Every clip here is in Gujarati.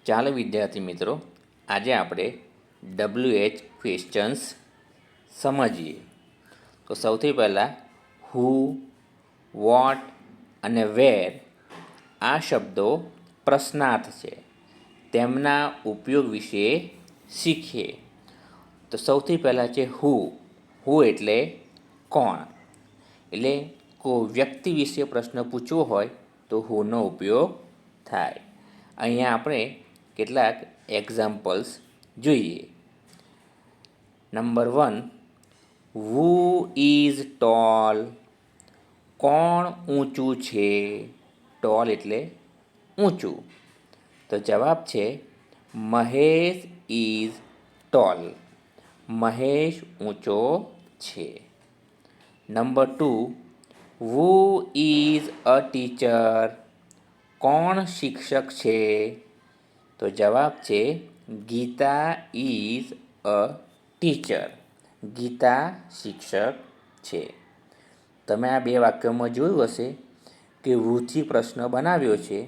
ચાલો વિદ્યાર્થી મિત્રો, આજે આપણે WH ક્વેશ્ચન્સ સમજીએ. તો સૌથી પહેલાં હુ, વોટ અને વેર આ શબ્દો પ્રશ્નાર્થ છે. તેમના ઉપયોગ વિશે શીખીએ. તો સૌથી પહેલાં છે હુ. હુ એટલે કોણ. એટલે કોઈ વ્યક્તિ વિશે પ્રશ્ન પૂછવો હોય તો હુનો ઉપયોગ થાય. અહીંયા આપણે કેટલાક એક્ઝામ્પલ્સ જોઈએ. Number 1, who is tall. કોણ ઊંચું છે? ટોલ એટલે ઊંચું. તો જવાબ છે મહેશ ઇઝ ટોલ. મહેશ ઊંચો છે. Number 2, who is a teacher. કોણ શિક્ષક છે? તો જવાબ છે Gita is a teacher. Gita શિક્ષક છે. તમે આ બે વાક્યોમાં જોયું હશે કે હુથી પ્રશ્ન બનાવ્યો છે,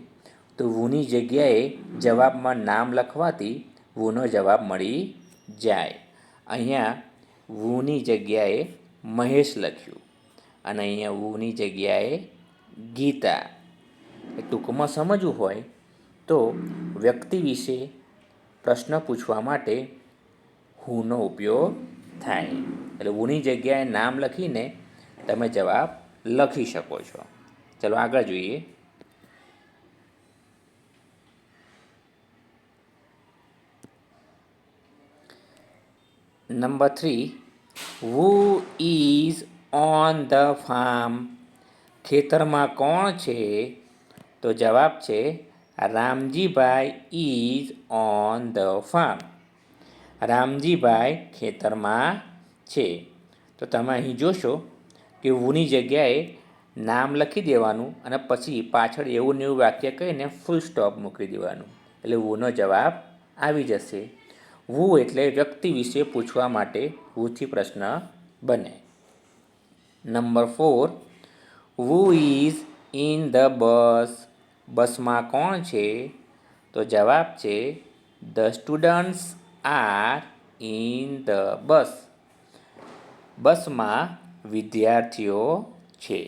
તો હુની જગ્યાએ જવાબમાં નામ લખવાથી હુનો જવાબ મળી જાય. અહીંયા હુની જગ્યાએ મહેશ લખ્યું અને અહીંયા હુની જગ્યાએ ગીતા. ટૂંકમાં સમજવું હોય તો વ્યક્તિ વિશે પ્રશ્ન પૂછવા માટે હુનો ઉપયોગ થાય. એટલે હુની જગ્યાએ નામ લખીને તમે જવાબ લખી શકો છો. ચલો આગળ જોઈએ. Number 3, who is on the farm. ખેતરમાં કોણ છે? તો જવાબ છે Ramjibhai is on the farm. Ramjibhai ખેતરમાં છે. તો તમે અહીં જોશો કે હુની જગ્યાએ નામ લખી દેવાનું અને પછી પાછળ એવું ને એવું વાક્ય કહીને ફૂલ સ્ટોપ મૂકી દેવાનું. એટલે હુનો જવાબ આવી જશે. હુ એટલે વ્યક્તિ વિશે પૂછવા માટે હુથી પ્રશ્ન બને. Number 4, who is in the bus. બસમાં કોણ છે? તો જવાબ છે the students are in the bus. બસમાં વિદ્યાર્થીઓ છે.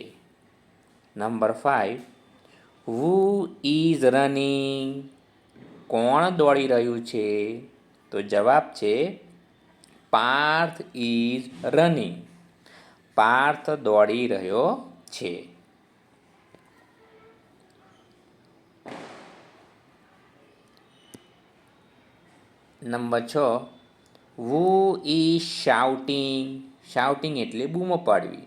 Number 5, who is running. કોણ દોડી રહ્યું છે? તો જવાબ છે પાર્થ ઇઝ રનિંગ. પાર્થ દોડી રહ્યો છે. Number 6, who is shouting. Shouting એટલે બૂમો પાડવી.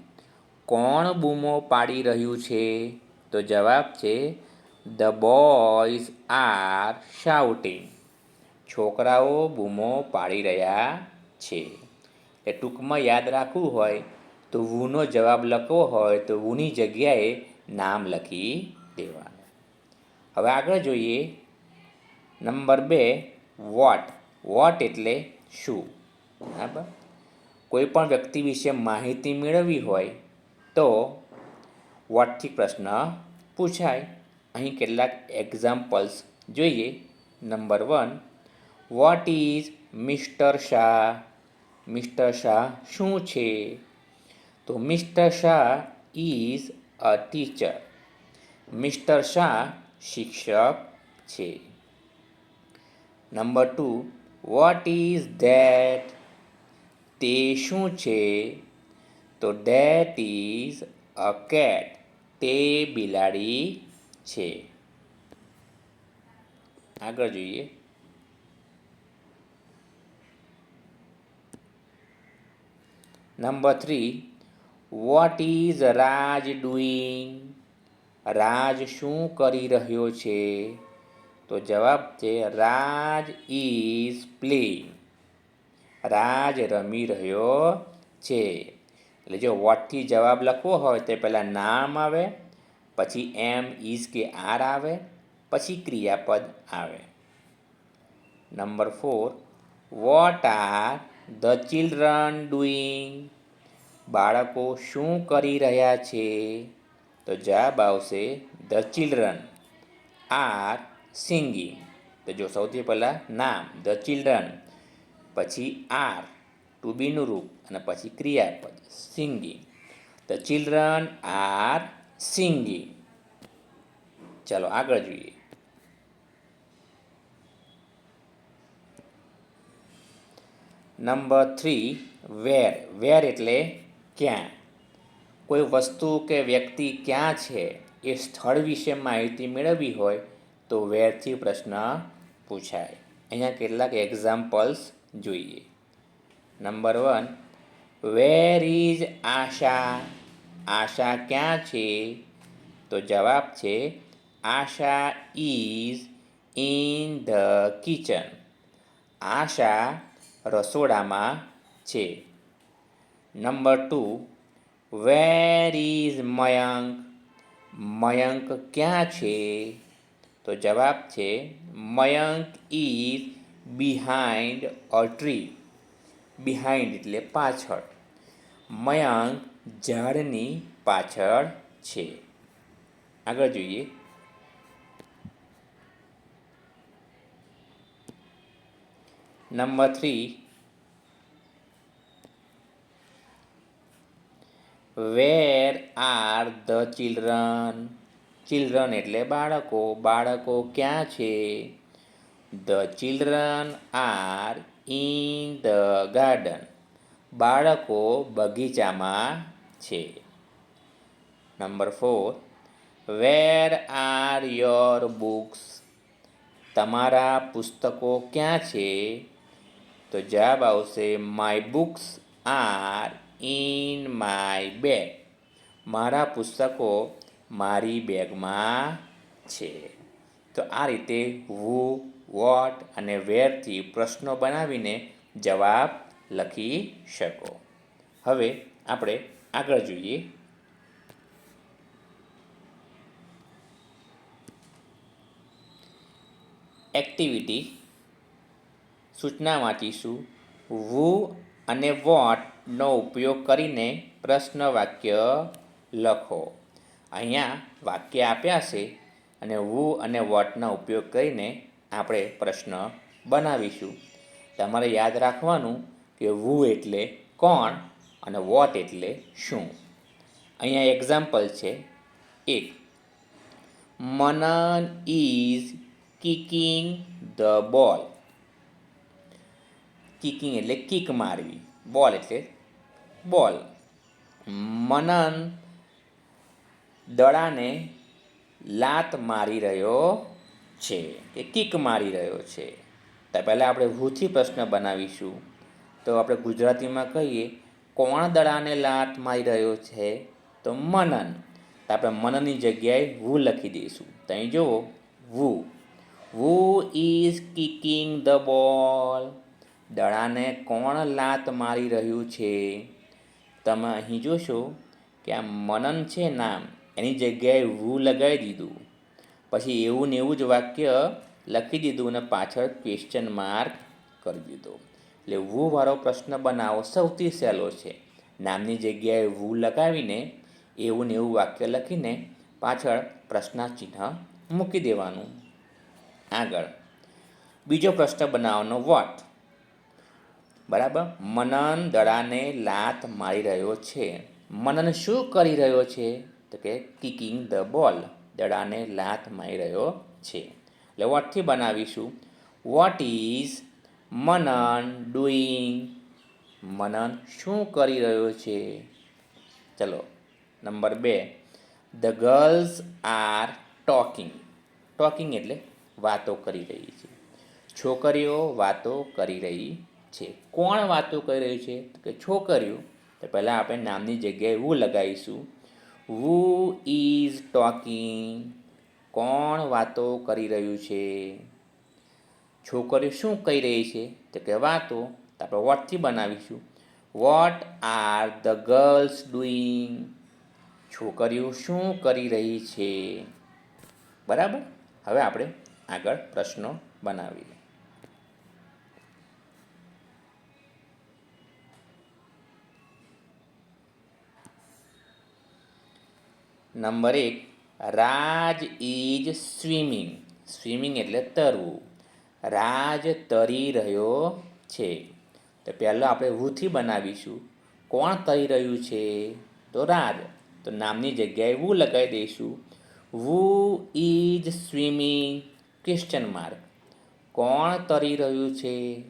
કોણ બૂમો પાડી રહ્યું છે? તો જવાબ છે ધ બોયઝ આર શાઉટિંગ. છોકરાઓ બૂમો પાડી રહ્યા છે. એ ટૂંકમાં યાદ રાખવું હોય તો હુનો જવાબ લખવો હોય તો હુની જગ્યાએ નામ લખી દેવાનું. હવે આગળ જોઈએ. Number 2, vote. વોટ એટલે શું? બરાબર. કોઈ પણ વ્યક્તિ વિશે માહિતી મેળવવી હોય તો વોટથી પ્રશ્ન પૂછાય. અહીં કેટલાક એક્ઝામ્પલ્સ જોઈએ. Number 1, what is mister Shah. Mister Shah શું છે? તો mister Shah is a teacher. Mister Shah શિક્ષક છે. Number 2, what is that. તે શું છે? તો ધેટ ઇઝ અ કેટ. તે બિલાડી છે. આગળ જોઈએ. Number 3, what is Raj doing. Raj શું કરી રહ્યો છે? તો જવાબ છે રાજ ઇઝ પ્લેઇંગ. રાજ રમી રહ્યો છે. એટલે જો વોટથી જવાબ લખવો હોય તો પહેલાં નામ આવે, પછી એમ, ઇઝ કે આર આવે, પછી ક્રિયાપદ આવે. Number 4, vote are the children doing. બાળકો શું કરી રહ્યા છે? તો જવાબ આવશે ધ ચિલ્ડ્રન આર સિંગિંગ. તો જો સૌથી પહેલાં નામ ધ ચિલ્ડ્રન, પછી આર ટુ બીનું રૂપ અને પછી ક્રિયાપદ singing. The children are singing. ચાલો આગળ જોઈએ. નંબર 3 વેર. વેર એટલે ક્યાં. કોઈ વસ્તુ કે વ્યક્તિ ક્યાં છે એ સ્થળ વિશે માહિતી મેળવવી હોય તો વેરથી પ્રશ્ન પૂછાય. અહીંયા કેટલાક એક્ઝામ્પલ્સ જોઈએ. નંબર 1 વેર ઇઝ આશા. આશા ક્યાં છે? તો જવાબ છે આશા ઇઝ ઇન ધ કિચન. આશા રસોડામાં છે. Number 2 where is Mayank. Mayank ક્યાં છે? તો જવાબ છે Mayank is behind a tree. Behind એટલે પાછળ. મયંક ઝાડની પાછળ છે. આગળ જોઈએ. Number 3 where are the children. Children એટલે બાળકો. બાળકો ક્યાં છે? The children are in the garden. બાળકો બગીચામાં છે. Number 4 where are your books. તમારા પુસ્તકો ક્યાં છે? તો જવાબ આવશે my books are in my bag. મારા પુસ્તકો મારી બેગમાં છે. તો આ રીતે હુ, વોટ અને વેરથી પ્રશ્નો બનાવીને જવાબ લખી શકો. હવે આપણે આગળ જોઈએ. એક્ટિવિટી સૂચના વાંચીશું. વુ અને વોટનો ઉપયોગ કરીને પ્રશ્ન વાક્ય લખો. અહીંયા વાક્ય આપ્યા છે અને વુ અને વોટનો ઉપયોગ કરીને આપણે પ્રશ્ન બનાવીશું. તમારે યાદ રાખવાનું કે વુ એટલે કોણ અને વોટ એટલે શું. અહીંયા એક્ઝામ્પલ છે. 1 મનન ઇઝ કિકિંગ ધ બોલ. કિકિંગ એટલે કિક મારવી, બોલ એટલે બોલ. મનન દડાને લાત મારી રહ્યો છે કે કિક મારી રહ્યો છે. તો પહેલાં આપણે હુથી પ્રશ્ન બનાવીશું. તો આપણે ગુજરાતીમાં કહીએ કોણ દડાને લાત મારી રહ્યો છે? તો મનન. તો આપણે મનનની જગ્યાએ વુ લખી દઈશું. તો અહીં જુઓ વુ. Who is કિકિંગ the ball. દડાને કોણ લાત મારી રહ્યું છે? તમે અહીં જોશો કે આ મનન છે નામ, એની જગ્યાએ વુ લગાવી દીધું. પછી એવું ને એવું જ વાક્ય લખી દીધું અને પાછળ ક્વેશ્ચન માર્ક કરી દીધો. એટલે વુ વાળો પ્રશ્ન બનાવો સૌથી સહેલો છે. નામની જગ્યાએ વુ લગાવીને એવું ને એવું વાક્ય લખીને પાછળ પ્રશ્નાચિહ્ન મૂકી દેવાનું. આગળ બીજો પ્રશ્ન બનાવવાનો વોટ. બરાબર. મનન દડાને લાત મારી રહ્યો છે. મનન શું કરી રહ્યો છે? તો કે કિકિંગ ધ બોલ. દડાને લાત મારી રહ્યો છે. એટલે વોટથી બનાવીશું. What is Manan doing. Manan શું કરી રહ્યો છે? ચલો number 2 the girls are talking. Talking એટલે વાતો કરી રહી છે. છોકરીઓ વાતો કરી રહી છે. કોણ વાતો કરી રહ્યું છે? તો કે છોકરીઓ. તો પહેલાં આપણે નામની જગ્યાએ વુ લગાવીશું. Who is talking. કોણ વાતો કરી રહ્યું છે? છોકરીઓ શું કહી રહી છે? તો કે વાતો. તો આપણે વોટથી બનાવીશું. What are the girls doing. છોકરીઓ શું કરી રહી છે? બરાબર. હવે આપણે આગળ પ્રશ્નો બનાવીએ. Number 1 Raj is swimming. Swimming એટલે તરવું. રાજ તરી રહ્યો છે. તો પહેલાં આપણે વૂથી બનાવીશું. કોણ તરી રહ્યું છે? તો રાજ. તો નામની જગ્યાએ વુ લગાવી દઈશું. Who is swimming question mark. કોણ તરી રહ્યું છે?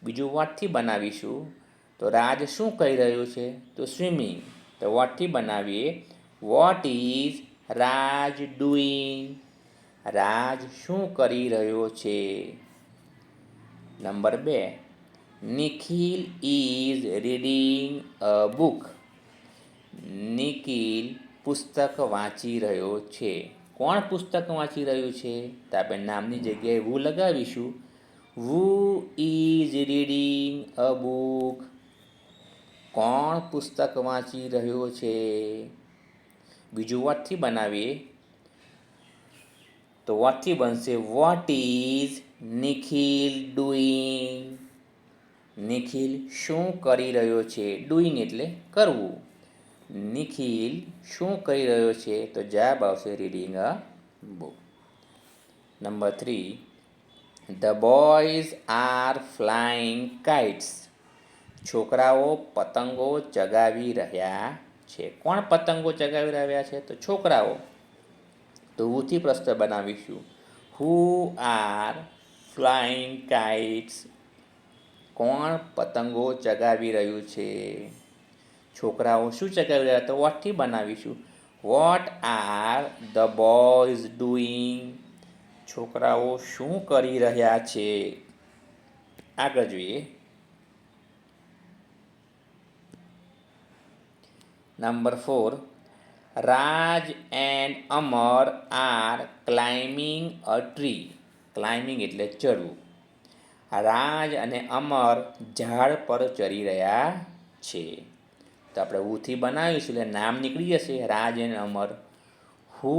બીજું વોટથી બનાવીશું. તો રાજ શું કરી રહ્યું છે? તો સ્વિમિંગ. તો વોટથી બનાવીએ. What is Raj doing? Raj શું કરી રહ્યો છે? Number 2, Nikhil is reading a book. Nikhil પુસ્તક વાંચી રહ્યો છે. કોણ પુસ્તક વાંચી રહ્યું છે? તો આપણે નામની જગ્યાએ વુ લગાવીશું. Who is reading a book. કોણ પુસ્તક વાંચી રહ્યો છે? બીજું વોટથી બનાવીએ. તો વોટથી બનશે what is Nikhil doing? Nikhil શું કરી રહ્યો છે? ડુઈંગ એટલે કરવું. નિખિલ શું કરી રહ્યો છે? તો જવાબ આવશે reading a book. Number 3, the boys are flying kites. છોકરાઓ પતંગો ચગાવી રહ્યા છે. કોણ પતંગો ચગાવી રહ્યા છે? તો છોકરાઓ. તો હુથી પ્રશ્ન બનાવીશું. Who are flying kites? કોણ પતંગો ચગાવી રહ્યું છે? છોકરાઓ શું ચગાવી રહ્યા? તો વોટથી બનાવીશું. What are the boys doing? છોકરાઓ શું કરી રહ્યા છે? આગળ જોઈએ. Number 4, Raj and Amar are climbing a tree. Climbing એટલે ચડવું. રાજ અને અમર ઝાડ પર ચડી રહ્યા છે. તો આપણે હુથી બનાવીશું એટલે નામ નીકળી જશે. રાજ અને Amar. Who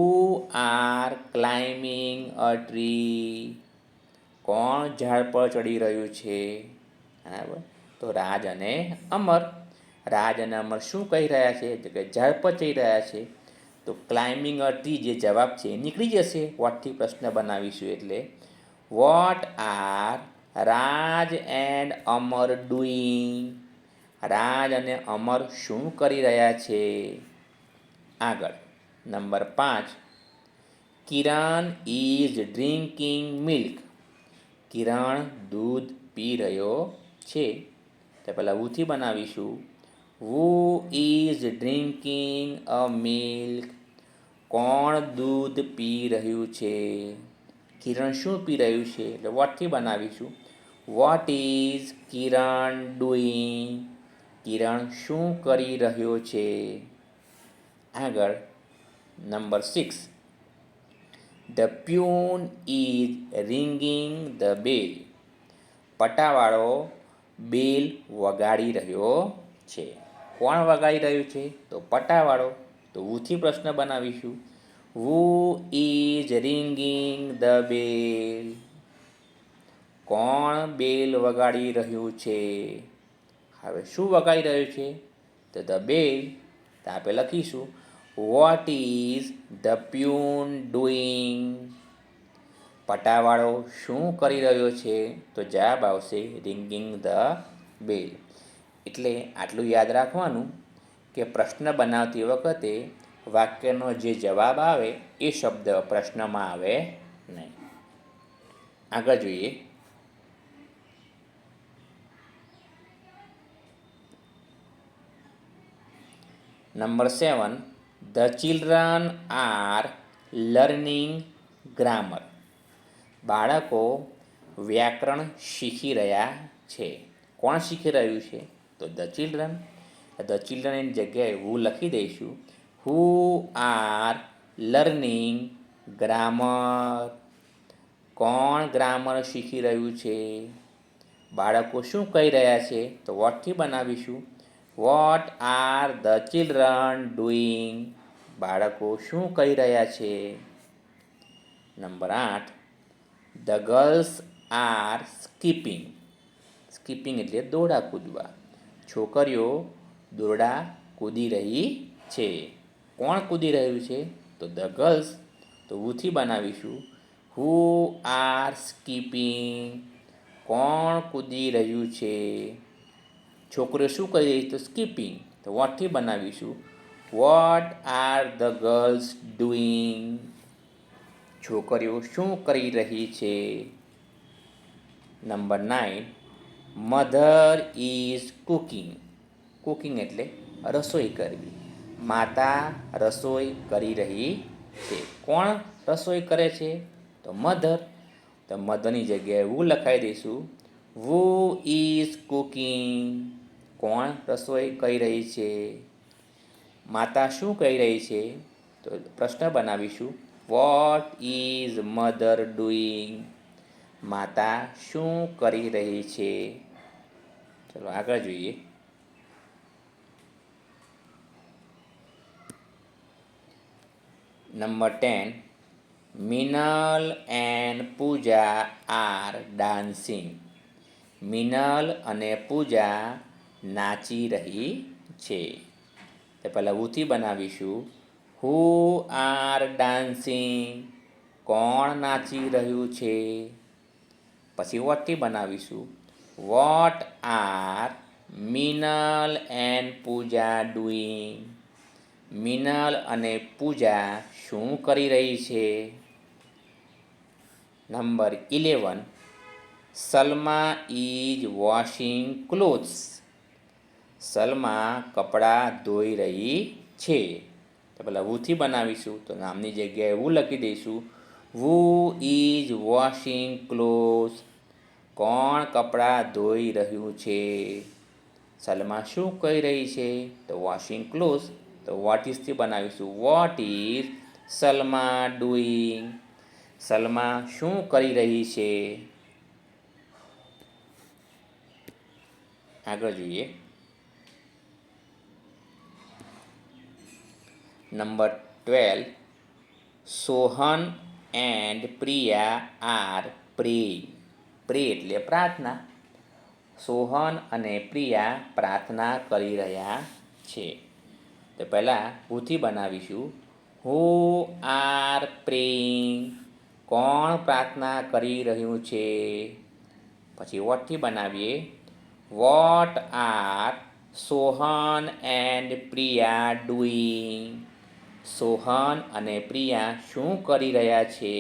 are climbing a tree? કોણ ઝાડ પર ચડી રહ્યું છે? બરાબર. તો રાજ અને અમર. રાજ અને અમર શું કહી રહ્યા છે? તો કે ઝાડ પર ચડી રહ્યા છે. તો ક્લાઇમ્બિંગ અ ટ્રી જે જવાબ છે એ નીકળી જશે. વોટથી પ્રશ્ન બનાવીશું એટલે. What are Raj and Amar doing? Raj અને અમર શું કરી રહ્યા છે? આગળ. Number 5, Kiran is drinking milk. Kiran દૂધ પી રહ્યો છે. તો પહેલાં હુથી બનાવીશું. Who is drinking a milk? કોણ દૂધ પી રહ્યું છે? કિરણ શું પી રહ્યું છે? એટલે વોટથી બનાવીશું. What is Kiran doing? Kiran શું કરી રહ્યો છે? આગળ. Number 6, the peon is ringing the bell. પટાવાળો બેલ વગાડી રહ્યો છે. કોણ વગાડી રહ્યું છે? તો પટાવાળો. તો હુથી પ્રશ્ન બનાવીશું. Who is ringing the bell? કોણ બેલ વગાડી રહ્યું છે? હવે શું વગાડી રહ્યું છે? તો ધ બેલ. તો આપણે લખીશું. What is the peon doing? પટાવાળો શું કરી રહ્યો છે? તો જવાબ આવશે રિંગિંગ ધ બેલ. એટલે આટલું યાદ રાખવાનું કે પ્રશ્ન બનાવતી વખતે વાક્યનો જે જવાબ આવે એ શબ્દ પ્રશ્નમાં આવે નહીં. આગળ જોઈએ. Number 7, the children are learning grammar. બાળકો વ્યાકરણ શીખી રહ્યા છે. કોણ શીખી રહ્યું છે? તો ધ ચિલ્ડ્રન. ધ ચિલ્ડ્રનની જગ્યાએ વુ લખી દઈશું. Who are learning grammar? કોણ ગ્રામર શીખી રહ્યું છે? બાળકો શું કહી રહ્યા છે? તો વોટથી બનાવીશું. What are the children doing? બાળકો શું કહી રહ્યા છે? Number 8, the girls are skipping. Skipping એટલે દોરડા કૂદવા. છોકરીઓ દોરડા કૂદી રહી છે. કોણ કૂદી રહ્યું છે? તો ધ ગર્લ્સ. તો હુથી બનાવીશું. હુ આર સ્કીપિંગ, કોણ કૂદી રહ્યું છે. છોકરીઓ શું કરી રહી? તો સ્કીપિંગ. તો વોટથી બનાવીશું what are the girls doing, છોકરીઓ શું કરી રહી છે. Number 9, mother is cooking, cooking એટલે રસોઈ કરવી. માતા રસોઈ કરી રહી છે. કોણ રસોઈ કરે છે? તો મધર. તો મધરની જગ્યાએ વુ લખાઈ દઈશું. વુ ઇઝ કુકિંગ, કોણ રસોઈ કરી રહી છે. માતા શું કરી રહી છે? તો પ્રશ્ન બનાવીશું વોટ ઇઝ મધર ડુઈંગ, માતા શું કરી રહી છે. ચલો આગળ જોઈએ. Number 10, Minal and Pooja are dancing, Minal અને પૂજા નાચી રહી છે. તો પહેલાં હુથી બનાવીશું હુ આર ડાન્સિંગ, કોણ નાચી રહ્યું છે. પછી વોટથી બનાવીશું what are Minal and Pooja doing, Minal અને પૂજા શું કરી રહી છે. Number 11, Salma is washing clothes, Salma કપડાં ધોઈ રહી છે. તો પહેલાં હુથી બનાવીશું તો નામની જગ્યાએ વુ લખી દઈશું. વુ ઇઝ વોશિંગ ક્લોથ્સ, કોણ કપડાં ધોઈ રહ્યું છે. સલમા શું કરી રહી છે? તો વોશિંગ ક્લોથ્સ. તો વોટ ઇઝથી બનાવીશું what is Salma doing, Salma શું કરી રહી છે. આગળ જોઈએ. Number 12, Sohan and Priya are praying, pray એટલે પ્રાર્થના. સોહન અને પ્રિયા પ્રાર્થના કરી રહ્યા છે. તો પહેલાં હુથી બનાવીશું હુ આર પ્રેઇંગ, કોણ પ્રાર્થના કરી રહ્યું છે. પછી વોટથી બનાવીએ what are Sohan and Priya doing, Sohan અને પ્રિયા શું કરી રહ્યા છે.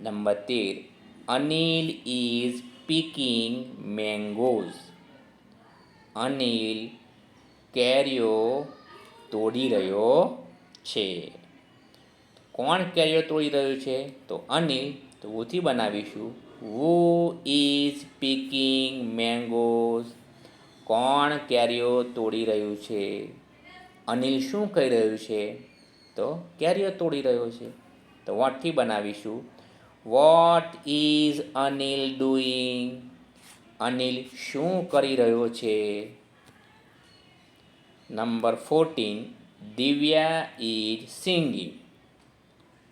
Number 13, Anil is picking mangoes, Anil કેરીઓ તોડી રહ્યો છે. કોણ કેરીઓ તોડી રહ્યું છે? તો અનિલ. તો હુથી બનાવીશું વુ ઇઝ પિકિંગ મેંગોઝ, કોણ કેરીઓ તોડી રહ્યું છે. અનિલ શું કરી રહ્યું છે? તો કેરીઓ તોડી રહ્યો છે. તો વોટથી બનાવીશું what is Anil doing, Anil શું કરી રહ્યો છે. નંબર 14, દિવ્યા ઇઝ સિંગિંગ,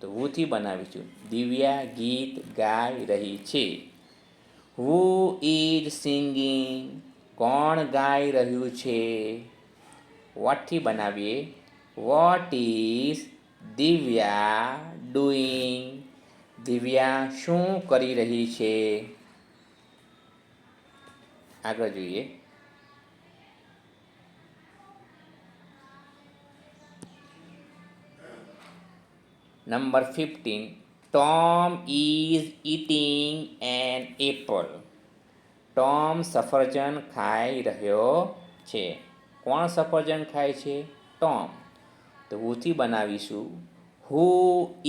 તો હુથી બનાવીશું દિવ્યા ગીત ગાઈ રહી છે. હુ ઇઝ સિંગિંગ, કોણ ગાઈ રહ્યું છે. વોટથી બનાવીએ what is Divya doing, Divya શું કરી રહી છે. આગળ જોઈએ. Number 15, Tom is eating an apple, Tom સફરજન ખાઈ રહ્યો છે. કોણ સફરજન ખાય છે? ટોમ. તો હુથી બનાવીશું who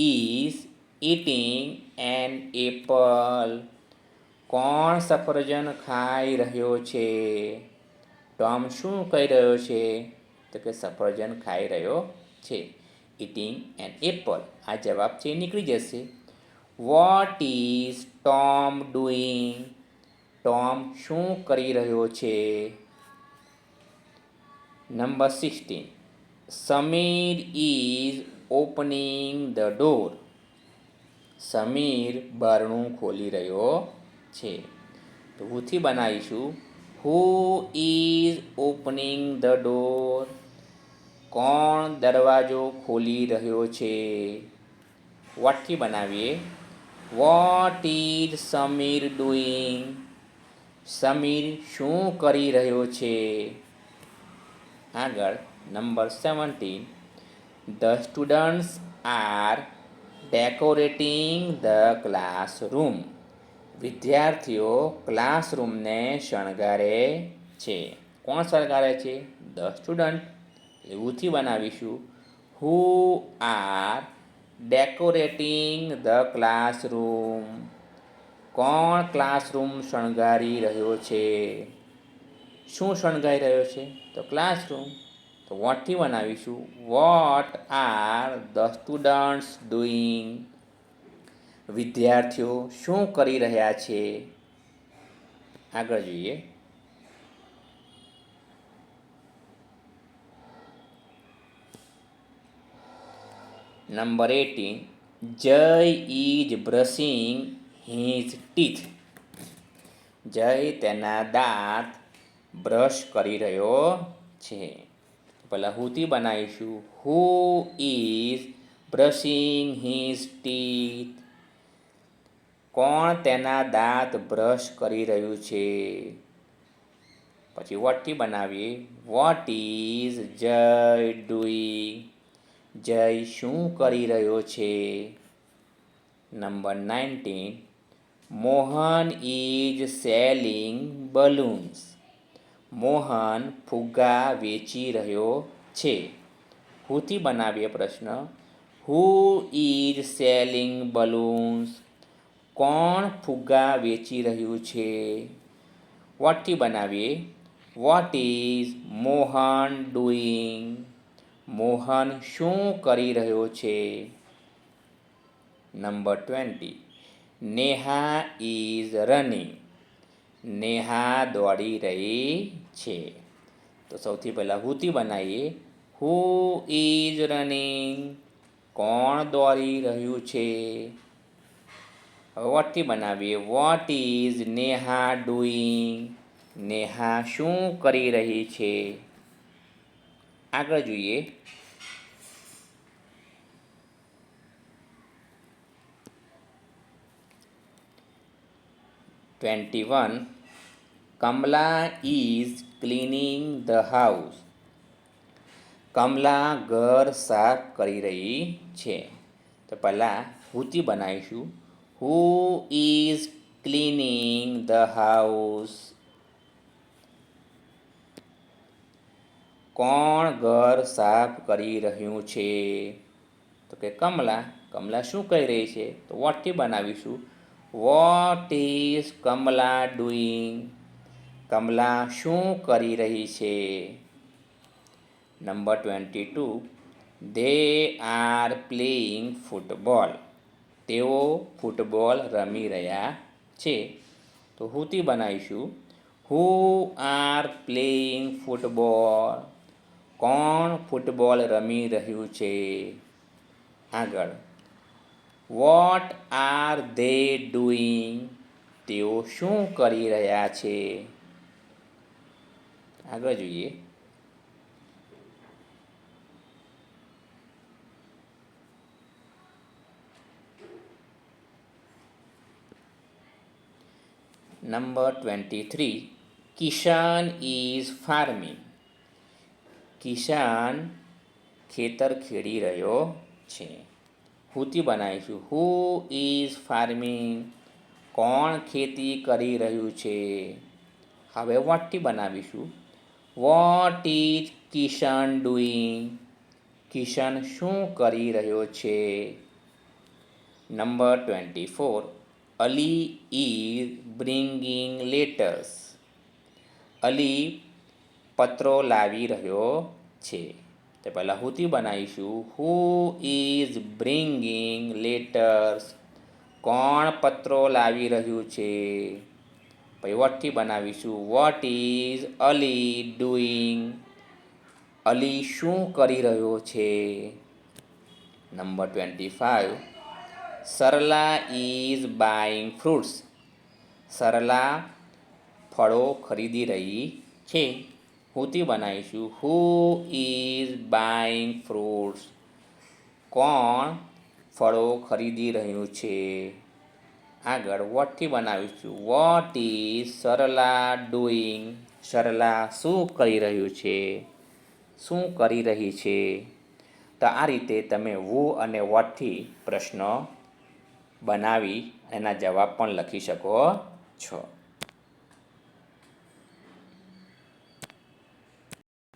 is eating an apple, કોણ સફરજન ખાઈ રહ્યો છે. ટોમ શું કહી રહ્યો છે? તો કે સફરજન ખાઈ રહ્યો છે. ઇટિંગ એન એપલ, આ જવાબ છે નીકળી જશે. What is Tom doing, Tom શું કરી રહ્યો છે. Number 16, Samir is opening the door, Samir બારણું ખોલી રહ્યો છે. તો હુથી બનાવીશું who is opening the door, કોણ દરવાજો ખોલી રહ્યો છે. વોટથી બનાવીએ what is Samir doing. Samir શું કરી રહ્યો છે? આગળ number 17, the students are decorating the classroom. વિદ્યાર્થીઓ ક્લાસરૂમને શણગારે છે. કોણ શણગારે છે? The student. એવુંથી બનાવીશું who are decorating the classroom. કોણ ક્લાસરૂમ શણગારી રહ્યો છે? શું શણગારી રહ્યો છે? તો ક્લાસરૂમ. તો વોટથી બનાવીશું what are the students doing. વિદ્યાર્થીઓ શું કરી રહ્યા છે? આગળ જોઈએ નંબર 18, જય ઇઝ બ્રશિંગ હિઝ ટીથ. જય તેના દાંત બ્રશ કરી રહ્યો છે. પહેલાં હુથી બનાવીશું who is brushing his teeth. કોણ તેના દાંત બ્રશ કરી રહ્યું છે? પછી વોટથી બનાવીએ વોટ ઇઝ જય ડુઈંગ. જય શું કરી રહ્યો છે? Number 19, Mohan is selling balloons. Mohan ફુગ્ગા વેચી રહ્યો છે. હુથી બનાવીએ પ્રશ્ન હુ ઇઝ સેલિંગ બલૂન્સ. કોણ ફુગ્ગા વેચી રહ્યું છે? વોટથી બનાવીએ what is Mohan doing. Mohan શું કરી રહ્યો છે? Number 20, Neha is running. Neha દોડી રહી છે. તો સૌથી પહેલાં હુથી બનાવીએ હુ ઇઝ રનિંગ. કોણ દોડી રહ્યું છે? હવે વોટથી બનાવીએ what is Neha doing. Neha શું કરી રહી છે? આગળ જોઈએ (21), Kamala is cleaning the house. Kamala ઘર સાફ કરી રહી છે. તો પહેલાં હુથી બનાવીશું who is cleaning the house. કોણ ઘર સાફ કરી રહ્યું છે? તો કે કમલા. કમલા શું કરી રહી છે? તો વોટથી બનાવીશું what is Kamala doing. Kamala શું કરી રહી છે? Number 22, they are playing football. તેઓ ફૂટબોલ રમી રહ્યા છે. તો હુથી બનાવીશું હુ આર પ્લેઇંગ ફૂટબોલ. કોણ ફૂટબોલ રમી રહ્યું છે? આગળ વોટ આર ધે ડુઈંગ. તેઓ શું કરી રહ્યા છે? આગળ જોઈએ number 23, Kishan is farming. Kishan ખેતર ખેડી રહ્યો છે. હુથી બનાવીશું હુ ઇઝ ફાર્મિંગ. કોણ ખેતી કરી રહ્યું છે? હવે વોટથી બનાવીશું what is Kishan doing. Kishan શું કરી રહ્યો છે? Number 24, Ali is bringing letters. Ali પત્રો લાવી રહ્યો છે. તો પહેલાં હુથી બનાવીશું હુ ઇઝ બ્રિંગિંગ લેટર્સ. કોણ પત્રો લાવી રહ્યું છે? પછી વોટથી બનાવીશું what is Ali doing. Ali શું કરી રહ્યો છે? Number 25, Sarla is buying fruits. Sarla ફળો ખરીદી રહી છે. હુથી બનાવીશું હુ ઇઝ બાઇંગ ફ્રૂટ્સ. કોણ ફળો ખરીદી રહ્યું છે. આગળ વોટથી બનાવીશું. What is Sarla doing? Sarla શું કરી રહ્યું છે? શું કરી રહી છે? તો આ રીતે તમે વુ અને વોટથી પ્રશ્ન બનાવી એના જવાબ પણ લખી શકો છો.